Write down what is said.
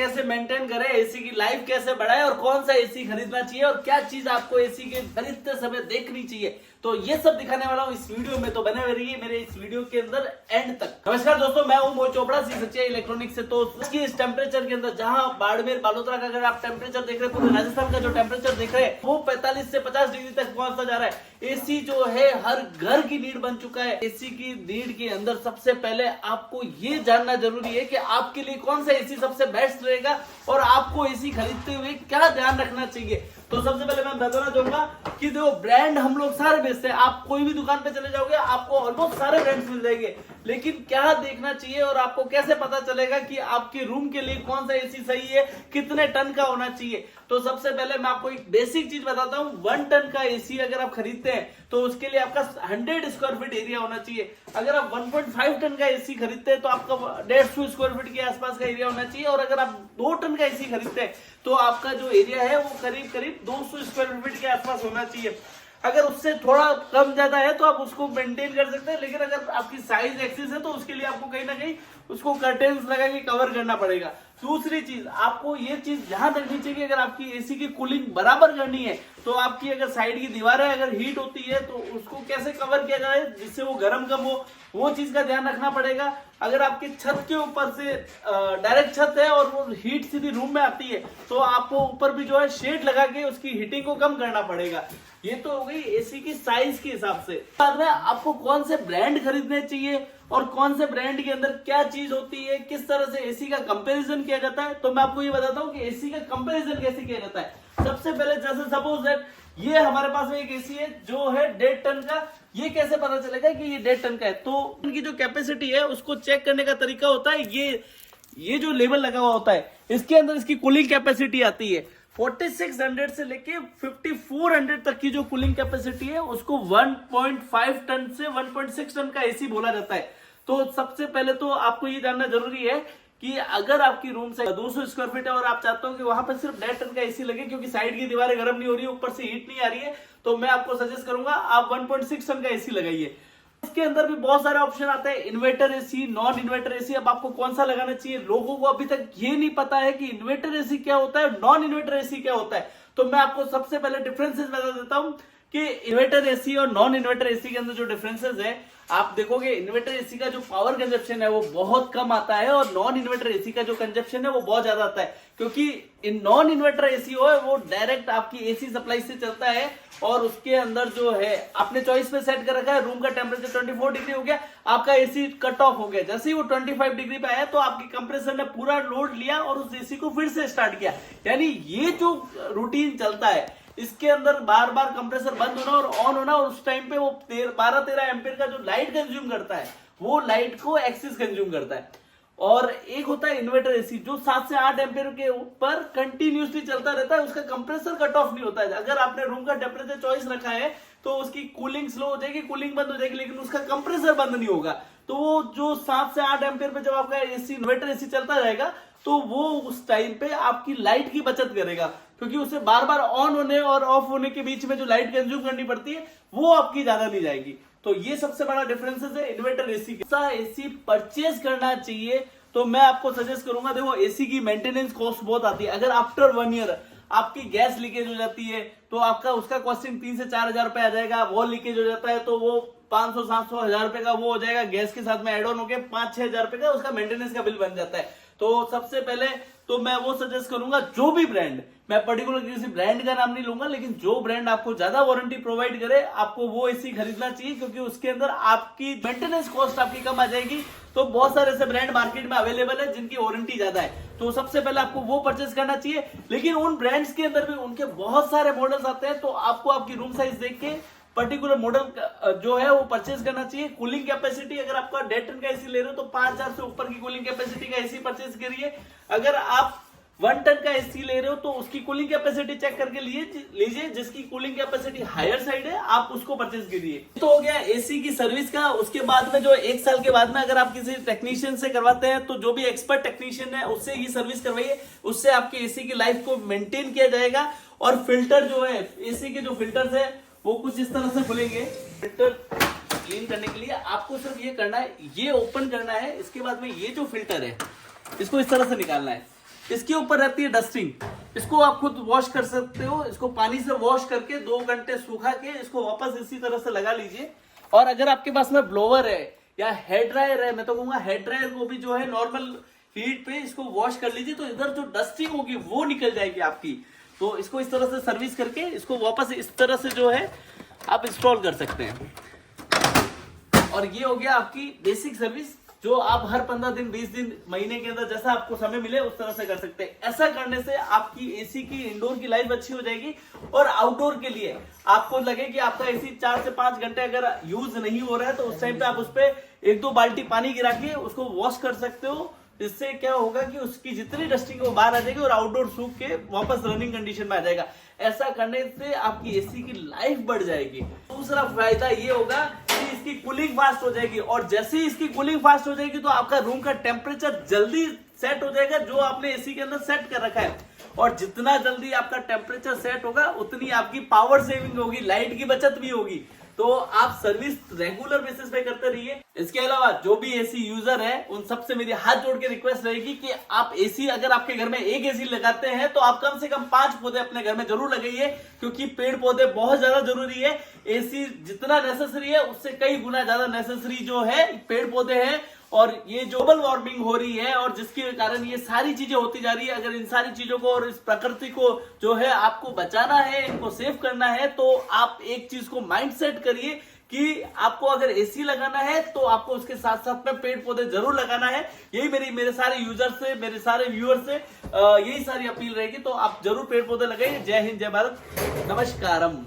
कैसे मेंटेन करें, एसी की लाइफ कैसे बढ़ाए और कौन सा एसी खरीदना चाहिए और क्या चीज आपको एसी के खरीदते समय देखनी चाहिए, तो ये सब दिखाने वाला हूँ इस वीडियो में। तो बने रहिए मेरे इस वीडियो के अंदर एंड तक। नमस्कार दोस्तों, मैं हूँ मोहित चोपड़ा सी सच्चाई इलेक्ट्रॉनिक से। तो इस टेम्परेचर के अंदर जहां बाड़मेर बालोतरा का अगर आप टेम्परेचर देख रहे हैं, पूरे राजस्थान का जो टेम्परेचर देख रहे हैं वो 45 से 50 डिग्री तक पहुंचता जा रहा है। एसी जो है हर घर की नीड बन चुका है। एसी की नीड के अंदर सबसे पहले आपको ये जानना जरूरी है कि आपके लिए कौन सा एसी सबसे बेस्ट रहेगा और आपको एसी खरीदते हुए क्या ध्यान रखना चाहिए। तो सबसे पहले मैं बताना चाहूंगा कि जो ब्रांड हम लोग सारे बेचते हैं, आप कोई भी दुकान पे चले जाओगे आपको ऑलमोस्ट सारे ब्रांड्स मिल जाएंगे, लेकिन क्या देखना चाहिए और आपको कैसे पता चलेगा कि आपके रूम के लिए कौन सा एसी सही है, कितने टन का होना चाहिए। तो सबसे पहले मैं आपको एक बेसिक चीज बताता हूँ। 1 टन का एसी अगर आप खरीदते हैं तो उसके लिए आपका 100 स्क्वायर फीट एरिया होना चाहिए। अगर आप 1.5 टन का एसी खरीदते हैं तो आपका 150 स्क्वायर फीट के आसपास का एरिया होना चाहिए। और अगर आप 2 टन का एसी खरीदते हैं तो आपका जो एरिया है वो करीब करीब 200 स्क्वायर फीट के आसपास होना चाहिए। अगर उससे थोड़ा कम ज्यादा है तो आप उसको मेंटेन कर सकते हैं, लेकिन अगर आपकी साइज एक्सिस है तो उसके लिए आपको कहीं ना कहीं उसको कर्टेन्स लगा के कवर करना पड़ेगा। दूसरी चीज आपको ये चीज ध्यान रखनी चाहिए, अगर आपकी एसी की कूलिंग बराबर करनी है तो आपकी अगर साइड की दीवारें अगर हीट होती है तो उसको कैसे कवर किया जाए जिससे वो गर्म कम हो, वो चीज का ध्यान रखना पड़ेगा। अगर आपकी छत के ऊपर से डायरेक्ट छत है और वो हीट सीधी रूम में आती है तो आपको ऊपर भी जो है शेड लगा के उसकी हीटिंग को कम करना पड़ेगा। ये तो हो गई एसी की साइज के हिसाब से। बाद में आपको कौन से ब्रांड खरीदने चाहिए और कौन से ब्रांड के अंदर क्या चीज होती है, किस तरह से एसी का कंपैरिजन किया जाता है, तो मैं आपको ये बताता हूँ कि एसी का कंपैरिजन कैसे किया जाता है। सबसे पहले जैसे सपोज दैट ये हमारे पास में एक एसी है जो है 1.5 टन का। ये कैसे पता चलेगा कि ये 1.5 टन का है, तो इनकी जो कैपेसिटी है उसको चेक करने का तरीका होता है ये जो लेबल लगा हुआ होता है इसके अंदर इसकी कूलिंग कैपेसिटी आती है। 4600 से लेके 5400 तक की जो कूलिंग कैपेसिटी है उसको 1.5 टन से 1.6 टन का एसी बोला जाता है। तो सबसे पहले तो आपको ये जानना जरूरी है कि अगर आपकी रूम से 200 स्क्वायर फीट है और आप चाहते हो कि वहां पर सिर्फ 1.5 टन का एसी लगे क्योंकि साइड की दीवारें गर्म नहीं हो रही है, ऊपर से हीट नहीं आ रही है, तो मैं आपको सजेस्ट करूंगा आप 1.6 टन का एसी लगाइए। इसके अंदर भी बहुत सारे ऑप्शन आते हैं, inverter AC, non inverter AC. अब आपको कौन सा लगाना चाहिए, लोगों को अभी तक ये नहीं पता है कि इन्वर्टर एसी क्या होता है, नॉन इन्वर्टर एसी क्या होता है। तो मैं आपको सबसे पहले डिफरेंसेस बता देता हूं कि इन्वर्टर एसी और नॉन इन्वर्टर एसी के अंदर जो डिफरेंसेस है, आप देखोगे इन्वर्टर एसी का जो पावर कंजप्शन है वो बहुत कम आता है और नॉन इन्वर्टर एसी का जो कंजप्शन है वो बहुत ज्यादा आता है, क्योंकि नॉन इन्वर्टर एसी हो वो डायरेक्ट आपकी एसी सप्लाई से चलता है और उसके अंदर जो है आपने चॉइस पे सेट कर रखा है, रूम का टेम्परेचर 24 डिग्री हो गया, आपका एसी कट ऑफ हो गया। जैसे ही वो 25 डिग्री पे आया तो आपकी कंप्रेसर ने पूरा लोड लिया और उस एसी को फिर से स्टार्ट किया। यानी ये जो रूटीन चलता है इसके अंदर बार बार कंप्रेसर बंद होना और ऑन होना, और उस टाइम पे वो 12-13 एम्पीयर का जो लाइट कंज्यूम करता है वो लाइट को एक्सिस कंज्यूम करता है। और एक होता है इन्वर्टर एसी जो 7 से 8 एम्पीयर के ऊपर कंटिन्यूसली चलता रहता है, उसका कंप्रेसर कट ऑफ नहीं होता है। अगर आपने रूम का टेम्परेचर चॉइस रखा है तो उसकी कूलिंग स्लो हो जाएगी, कूलिंग बंद हो जाएगी, लेकिन उसका कंप्रेसर बंद नहीं होगा। तो वो जो 7 से 8 एम्पीयर पे जब आपका एसी इन्वर्टर एसी चलता रहेगा तो वो उस टाइम पे आपकी लाइट की बचत करेगा, क्योंकि उसे बार बार ऑन होने और ऑफ होने के बीच में जो लाइट कंज्यूम करनी पड़ती है वो आपकी ज्यादा नहीं जाएगी। तो ये सबसे बड़ा डिफरेंसेस है इन्वर्टर एसी का। एसी परचेज करना चाहिए तो मैं आपको सजेस्ट करूंगा, देखो एसी की मेंटेनेंस कॉस्ट बहुत आती है। अगर आफ्टर 1 ईयर आपकी गैस लीकेज हो जाती है तो आपका उसका कॉस्टिंग 3 से 4 हजार रुपए आ जाएगा। वॉल लीकेज हो जाता है तो वो 500-700 हजार रुपए का वो हो जाएगा, गैस के साथ में एड ऑन होकर 5-6 हजार रुपए का उसका मेंटेनेंस का बिल बन जाता है। तो सबसे पहले तो मैं वो सजेस्ट करूंगा, जो भी ब्रांड, मैं पर्टिकुलर किसी ब्रांड का नाम नहीं लूंगा, लेकिन जो ब्रांड आपको ज्यादा वारंटी प्रोवाइड करे आपको वो एसी खरीदना चाहिए, क्योंकि उसके अंदर आपकी मेंटेनेंस कॉस्ट आपकी कम आ जाएगी। तो बहुत सारे ऐसे ब्रांड मार्केट में अवेलेबल है जिनकी वारंटी ज्यादा है, तो सबसे पहले आपको वो परचेज करना चाहिए। लेकिन उन ब्रांड्स के अंदर भी उनके बहुत सारे मॉडल्स आते हैं, तो आपको आपकी रूम साइज देख के पर्टिकुलर मॉडल जो है वो परचेज करना चाहिए। कूलिंग कैपेसिटी अगर आपका 1.5 टन का एसी ले रहे हो तो 5000 से ऊपर की कूलिंग कैपेसिटी का एसी परचेज करिए। अगर आप 1 टन का एसी ले रहे हो तो उसकी कूलिंग कैपेसिटी चेक करके लीजिए, जिसकी कूलिंग कैपेसिटी हायर साइड है आप उसको परचेज कीजिए। तो हो गया एसी की सर्विस का। उसके बाद में जो 1 साल के बाद में अगर आप किसी टेक्नीशियन से करवाते हैं तो जो भी एक्सपर्ट टेक्नीशियन है उससे ही सर्विस करवाइए, उससे आपके एसी की लाइफ को मेंटेन किया जाएगा। और फिल्टर जो है, एसी के जो फिल्टर्स है वो कुछ इस तरह से खुलेंगे। फिल्टर क्लीन करने के लिए आपको सिर्फ ये करना है, ये ओपन करना है, इसके बाद में ये जो फिल्टर है इसको इस तरह से निकालना है। इसके ऊपर रहती है डस्टिंग। इसको आप खुद वॉश कर सकते हो, इसको पानी से वॉश करके 2 घंटे सूखा के इसको वापस इसी तरह से लगा लीजिए। और अगर आपके पास में ब्लोवर है या हेयर ड्रायर है, मैं तो कहूंगा हेयर ड्रायर को भी जो है नॉर्मल हीट पे इसको वॉश कर लीजिए, तो इधर जो डस्टिंग होगी वो निकल जाएगी आपकी। तो इसको इस तरह से सर्विस करके इसको वापस इस तरह से जो है आप इंस्टॉल कर सकते हैं। और ये हो गया आपकी बेसिक सर्विस, जो आप हर 15 दिन 20 दिन महीने के अंदर जैसा आपको समय मिले उस तरह से कर सकते हैं। ऐसा करने से आपकी एसी की इंडोर की लाइफ अच्छी हो जाएगी। और आउटडोर के लिए आपको लगे कि आपका एसी 4 से 5 घंटे अगर यूज नहीं हो रहा है, तो उस टाइम पे आप उस पर 1-2 बाल्टी पानी गिरा के उसको वॉश कर सकते हो। इससे क्या होगा कि उसकी जितनी डस्टिंग वो बाहर आ जाएगी और आउटडोर सूख के वापस रनिंग कंडीशन में आ जाएगा। ऐसा करने से आपकी एसी की लाइफ बढ़ जाएगी। दूसरा फायदा ये होगा कि इसकी कूलिंग फास्ट हो जाएगी, और जैसे ही इसकी कूलिंग फास्ट हो जाएगी तो आपका रूम का टेम्परेचर जल्दी सेट हो जाएगा जो आपने एसी के अंदर सेट कर रखा है। और जितना जल्दी आपका टेम्परेचर सेट होगा उतनी आपकी पावर सेविंग होगी, लाइट की बचत भी होगी। तो आप सर्विस रेगुलर बेसिस पे करते रहिए। इसके अलावा जो भी एसी यूजर है उन सबसे मेरी हाथ जोड़ के रिक्वेस्ट रहेगी कि आप एसी, अगर आपके घर में एक एसी लगाते हैं तो आप कम से कम 5 पौधे अपने घर में जरूर लगाइए, क्योंकि पेड़ पौधे बहुत ज्यादा जरूरी है। एसी जितना नेसेसरी है उससे कई गुना ज्यादा नेसेसरी जो है पेड़ पौधे हैं। और ये जो ग्लोबल वार्मिंग हो रही है और जिसके कारण ये सारी चीजें होती जा रही है, अगर इन सारी चीजों को और इस प्रकृति को जो है आपको बचाना है, इनको सेव करना है, तो आप एक चीज को माइंड सेट करिए कि आपको अगर एसी लगाना है तो आपको उसके साथ साथ में पेड़ पौधे जरूर लगाना है। यही मेरे सारे यूजर से, मेरे सारे व्यूअर से यही सारी अपील रहेगी। तो आप जरूर पेड़ पौधे लगाइए। जय हिंद, जय भारत, नमस्कारम।